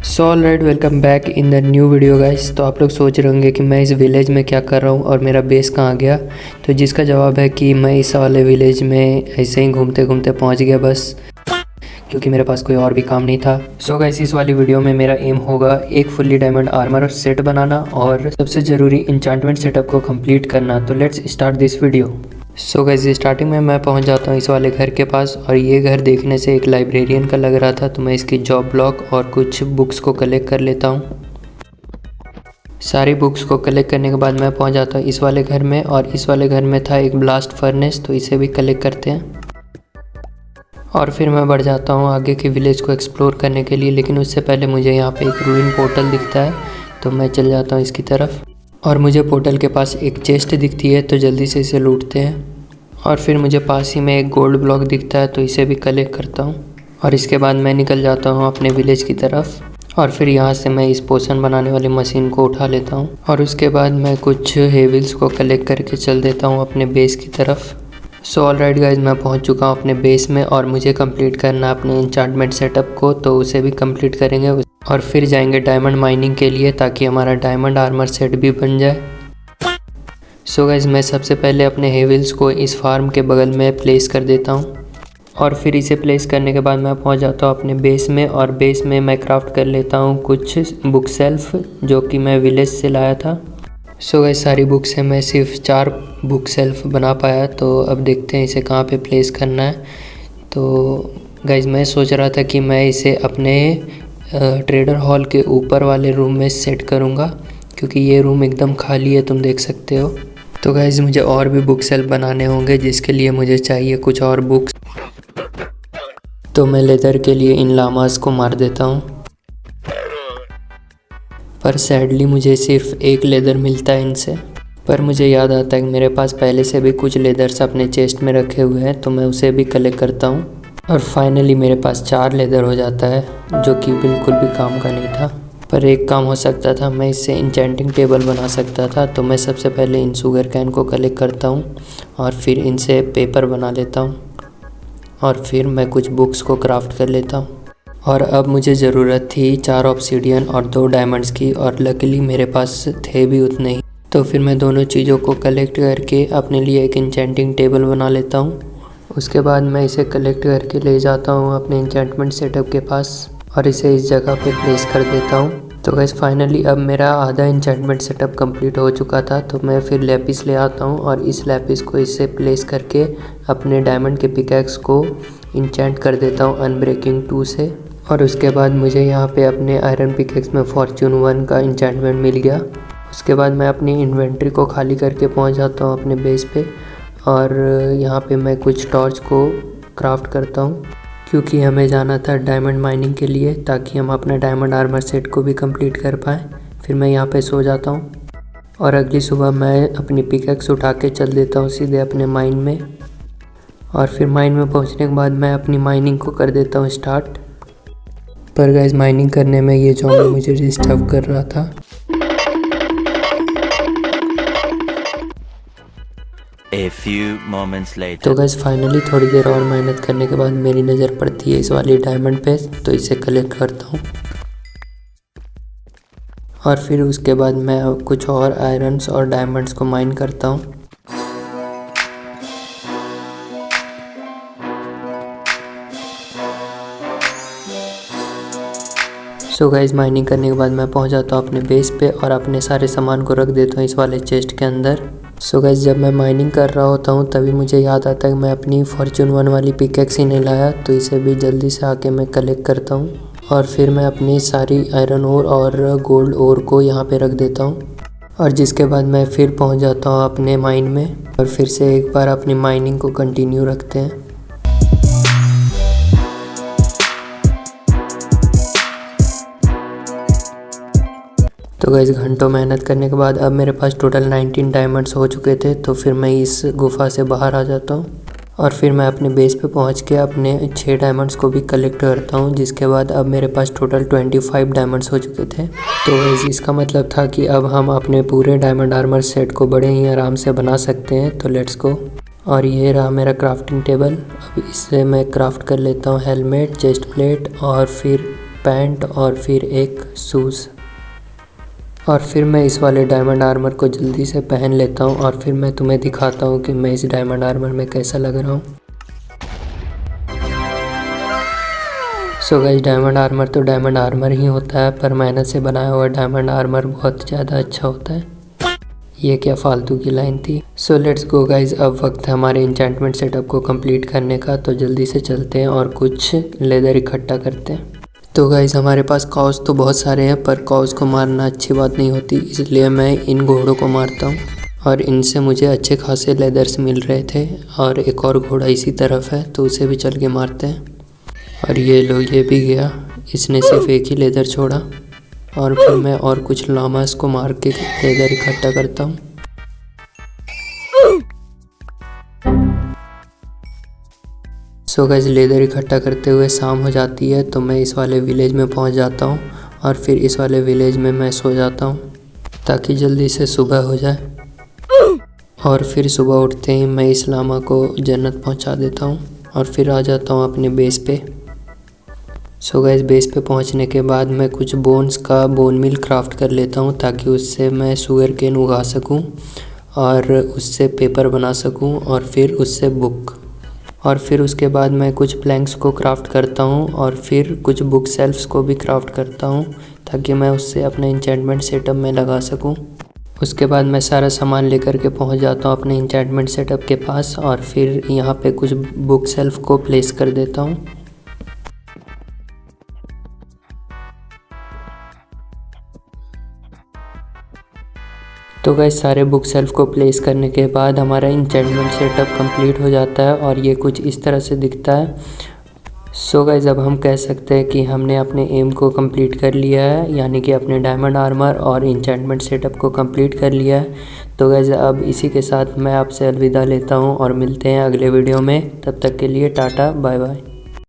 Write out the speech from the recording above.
So alright, welcome back in the new video guys. तो आप लोग सोच रहे होंगे कि मैं इस विलेज में क्या कर रहा हूँ और मेरा बेस कहाँ गया। तो जिसका जवाब है कि मैं इस वाले विलेज में ऐसे ही घूमते घूमते पहुँच गया बस, क्योंकि मेरे पास कोई और भी काम नहीं था। सो गाइस, इस वाली वीडियो में मेरा एम होगा एक फुल्ली डायमंड आर्मर सेट बनाना और सबसे ज़रूरी इंचांटमेंट सेटअप को कंप्लीट करना। तो let's start this video. So guys, starting में मैं पहुंच जाता हूं इस वाले घर के पास, और ये घर देखने से एक लाइब्रेरियन का लग रहा था। तो मैं इसकी जॉब ब्लॉक और कुछ बुक्स को कलेक्ट कर लेता हूं। सारी बुक्स को कलेक्ट करने के बाद मैं पहुंच जाता हूं इस वाले घर में, और इस वाले घर में था एक ब्लास्ट फर्नेस, तो इसे भी कलेक्ट करते हैं। और फिर मैं बढ़ जाता हूँ आगे के विलेज को एक्सप्लोर करने के लिए, लेकिन उससे पहले मुझे यहाँ पे एक रूइन पोर्टल दिखता है, तो मैं चल जाता हूँ इसकी तरफ। और मुझे पोर्टल के पास एक चेस्ट दिखती है, तो जल्दी से इसे लूटते हैं। और फिर मुझे पास ही में एक गोल्ड ब्लॉक दिखता है, तो इसे भी कलेक्ट करता हूँ। और इसके बाद मैं निकल जाता हूँ अपने विलेज की तरफ, और फिर यहाँ से मैं इस पोशन बनाने वाली मशीन को उठा लेता हूँ। और उसके बाद मैं कुछ हेविल्स को कलेक्ट करके चल देता हूँ अपने बेस की तरफ। सो ऑलराइट गाइज, मैं पहुँच चुका हूँ अपने बेस में, और मुझे कंप्लीट करना है अपने इंचांटमेंट सेटअप को, तो उसे भी कंप्लीट करेंगे। और फिर जाएंगे डायमंड माइनिंग के लिए, ताकि हमारा डायमंड आर्मर सेट भी बन जाए। सो गाइज, मैं सबसे पहले अपने हेविल्स को इस फार्म के बगल में प्लेस कर देता हूँ, और फिर इसे प्लेस करने के बाद मैं पहुँच जाता हूँ अपने बेस में। और बेस में मैं क्राफ्ट कर लेता हूँ कुछ बुक सेल्फ, जो कि मैं विलेज से लाया था। सो गाइज, सारी बुक से मैं सिर्फ 4 बुक सेल्फ बना पाया, तो अब देखते हैं इसे कहाँ पे प्लेस करना है। तो गाइज, मैं सोच रहा था कि मैं इसे अपने ट्रेडर हॉल के ऊपर वाले रूम में सेट करूँगा, क्योंकि ये रूम एकदम खाली है, तुम देख सकते हो। तो गाइज, मुझे और भी बुक सेल्फ बनाने होंगे, जिसके लिए मुझे चाहिए कुछ और बुक्स। तो मैं लेदर के लिए इन लामास को मार देता हूँ, पर सैडली मुझे सिर्फ एक लेदर मिलता है इनसे। पर मुझे याद आता है कि मेरे पास पहले से भी कुछ लेदर्स अपने चेस्ट में रखे हुए हैं, तो मैं उसे भी कलेक्ट करता हूँ। और फाइनली मेरे पास 4 लेदर हो जाता है, जो कि बिल्कुल भी काम का नहीं था। पर एक काम हो सकता था, मैं इससे इंचेंटिंग टेबल बना सकता था। तो मैं सबसे पहले इन शुगर कैन को कलेक्ट करता हूँ, और फिर इनसे पेपर बना लेता हूँ, और फिर मैं कुछ बुक्स को क्राफ्ट कर लेता हूँ। और अब मुझे ज़रूरत थी 4 ऑब्सीडियन और 2 डायमंड्स की, और लकीली मेरे पास थे भी उतने ही। तो फिर मैं दोनों चीज़ों को कलेक्ट करके अपने लिए एक इंचेंटिंग टेबल बना लेता हूँ। उसके बाद मैं इसे कलेक्ट करके ले जाता हूँ अपने इंचेंटमेंट सेटअप के पास, और इसे इस जगह पे प्लेस कर देता हूँ। तो गाइस, फाइनली अब मेरा आधा इंचेंटमेंट सेटअप कंप्लीट हो चुका था। तो मैं फिर लैपिस ले आता हूँ, और इस लैपिस को इससे प्लेस करके अपने डायमंड के पिकैक्स को इंचेंट कर देता हूँ अनब्रेकिंग 2 से। और उसके बाद मुझे यहाँ पे अपने आयरन पिकैक्स में फॉर्च्यून 1 का इंचेंटमेंट मिल गया। उसके बाद मैं अपनी इन्वेंट्री को खाली करके पहुँच जाता हूँ अपने बेस पे, और यहाँ पे मैं कुछ टॉर्च को क्राफ्ट करता हूँ, क्योंकि हमें जाना था डायमंड माइनिंग के लिए, ताकि हम अपना डायमंड आर्मर सेट को भी कंप्लीट कर पाएँ। फिर मैं यहाँ पे सो जाता हूँ, और अगली सुबह मैं अपनी पिकैक्स उठा के चल देता हूँ सीधे अपने माइन में। और फिर माइन में पहुँचने के बाद मैं अपनी माइनिंग को कर देता हूँ स्टार्ट। पर गाइस, माइनिंग करने में ये ज़ॉम्बी मुझे डिस्टर्ब कर रहा था। A few moments later. तो गाइस, फाइनली थोड़ी देर और मेहनत करने के बाद मेरी नज़र पड़ती है इस वाली डायमंड पे, तो इसे कलेक्ट करता हूँ। और फिर उसके बाद मैं कुछ और आयरन्स और डायमंड्स को माइन करता हूँ। सो गाइस, माइनिंग करने के बाद मैं पहुंच जाता हूँ अपने बेस पे, और अपने सारे सामान को रख देता हूँ इस वाले चेस्ट के अंदर। सो गाइस, जब मैं माइनिंग कर रहा होता हूँ तभी मुझे याद आता है कि मैं अपनी फॉर्च्यून 1 वाली पिकैक्स ही नहीं लाया, तो इसे भी जल्दी से आके मैं कलेक्ट करता हूँ। और फिर मैं अपनी सारी आयरन ओर और गोल्ड ओर को यहाँ पे रख देता हूँ, और जिसके बाद मैं फिर पहुँच जाता हूँ अपने माइन में, और फिर से एक बार अपनी माइनिंग को कंटिन्यू रखते हैं। तो गाइस, घंटों मेहनत करने के बाद अब मेरे पास टोटल 19 डायमंड्स हो चुके थे। तो फिर मैं इस गुफा से बाहर आ जाता हूँ, और फिर मैं अपने बेस पे पहुँच के अपने 6 डायमंड्स को भी कलेक्ट करता हूँ, जिसके बाद अब मेरे पास टोटल 25 डायमंड्स हो चुके थे। तो गाइस, इसका मतलब था कि अब हम अपने पूरे डायमंड आर्मर सेट को बड़े ही आराम से बना सकते हैं। तो लेट्स गो। और ये रहा मेरा क्राफ्टिंग टेबल। अब इससे मैं क्राफ्ट कर लेता हूँ हेलमेट, चेस्ट प्लेट, और फिर पैंट और फिर एक शूज़। और फिर मैं इस वाले डायमंड आर्मर को जल्दी से पहन लेता हूँ और फिर मैं तुम्हें दिखाता हूँ कि मैं इस डायमंड आर्मर में कैसा लग रहा हूँ। सो गाइस, डायमंड आर्मर तो डायमंड आर्मर ही होता है, पर मेहनत से बनाया हुआ डायमंड आर्मर बहुत ज़्यादा अच्छा होता है। ये क्या फालतू की लाइन थी। सो लेट्स गो गाइज, अब वक्त है हमारे इंचेंटमेंट सेटअप को कंप्लीट करने का, तो जल्दी से चलते हैं और कुछ लेदर इकट्ठा करते हैं। तो गाइज हमारे पास कॉज तो बहुत सारे हैं, पर कॉज को मारना अच्छी बात नहीं होती, इसलिए मैं इन घोड़ों को मारता हूँ और इनसे मुझे अच्छे खासे लेदर्स मिल रहे थे। और एक और घोड़ा इसी तरफ है, तो उसे भी चल के मारते हैं। और ये लो, ये भी गया, इसने सिर्फ एक ही लेदर छोड़ा। और फिर मैं और कुछ लामास को मार के लेदर इकट्ठा करता हूँ। सो गाइस, लेदर इकट्ठा करते हुए शाम हो जाती है, तो मैं इस वाले विलेज में पहुँच जाता हूँ और फिर इस वाले विलेज में मैं सो जाता हूँ ताकि जल्दी से सुबह हो जाए। और फिर सुबह उठते ही मैं इस लामा को जन्नत पहुँचा देता हूँ और फिर आ जाता हूँ अपने बेस पे। सो गाइस, बेस पे पहुंचने के बाद मैं कुछ बोन्स का बोन मिल क्राफ्ट कर लेता हूं ताकि उससे मैं शुगर केन उगा सकूं और उससे पेपर बना सकूं और फिर उससे बुक। और फिर उसके बाद मैं कुछ प्लैंक्स को क्राफ्ट करता हूं और फिर कुछ बुक शेल्फ्स को भी क्राफ्ट करता हूं ताकि मैं उससे अपने इंचेंटमेंट सेटअप में लगा सकूं। उसके बाद मैं सारा सामान लेकर के पहुंच जाता हूं अपने इंचेंटमेंट सेटअप के पास और फिर यहाँ पे कुछ बुक शेल्फ को प्लेस कर देता हूं। तो गाइस, सारे बुक शेल्फ को प्लेस करने के बाद हमारा इंचेंटमेंट सेटअप कंप्लीट हो जाता है और ये कुछ इस तरह से दिखता है। सो गाइस, अब हम कह सकते हैं कि हमने अपने एम को कंप्लीट कर लिया है, यानी कि अपने डायमंड आर्मर और इंचेंटमेंट सेटअप को कंप्लीट कर लिया है। तो गाइस, अब इसी के साथ मैं आपसे अलविदा लेता हूँ और मिलते हैं अगले वीडियो में। तब तक के लिए टाटा बाय बाय।